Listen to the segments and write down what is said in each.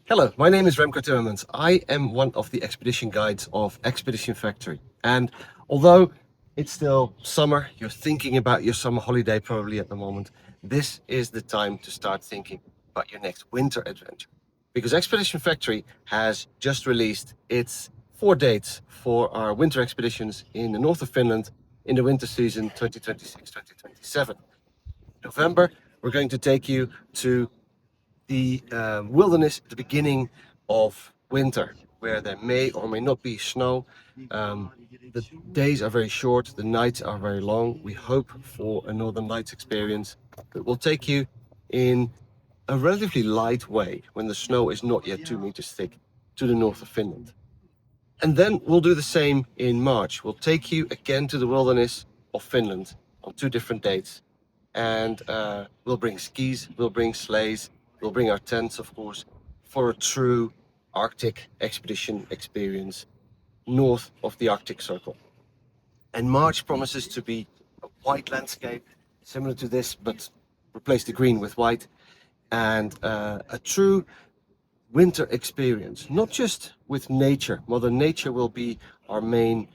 Hello, my name is Remco Timmermans. I am one of the expedition guides of Expedition Factory. And although it's still summer, you're thinking about your summer holiday probably at the moment, this is the time to start thinking about your next winter adventure. Because Expedition Factory has just released its 4 dates for our winter expeditions in the north of Finland in the winter season 2026-2027. November, we're going to take you to the wilderness at the beginning of winter, where there may or may not be snow. The days are very short, the nights are very long. We hope for a Northern Lights experience, but we'll take you in a relatively light way when the snow is not yet 2 meters thick to the north of Finland. And then we'll do the same in March. We'll take you again to the wilderness of Finland on 2 different dates. And we'll bring skis, we'll bring sleighs, we'll bring our tents, of course, for a true Arctic expedition experience north of the Arctic Circle. And March promises to be a white landscape, similar to this, but replace the green with white, and a true winter experience, not just with nature. Mother Nature will be our main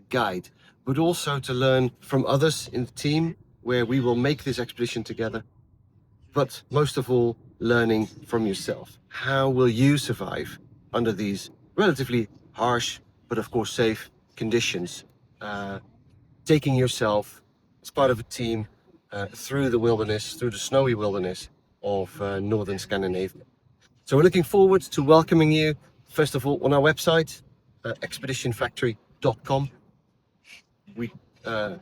guide, but also to learn from others in the team where we will make this expedition together. But most of all, learning from yourself. How will you survive under these relatively harsh, but of course safe conditions? Taking yourself as part of a team through the wilderness, through the snowy wilderness of northern Scandinavia. So we're looking forward to welcoming you, first of all, on our website, expeditionfactory.com. We are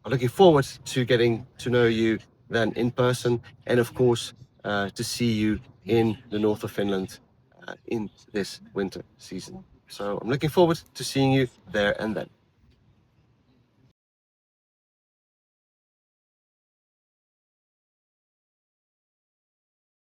looking forward to getting to know you then in person, and of course, to see you in the north of Finland in this winter season. So I'm looking forward to seeing you there and then.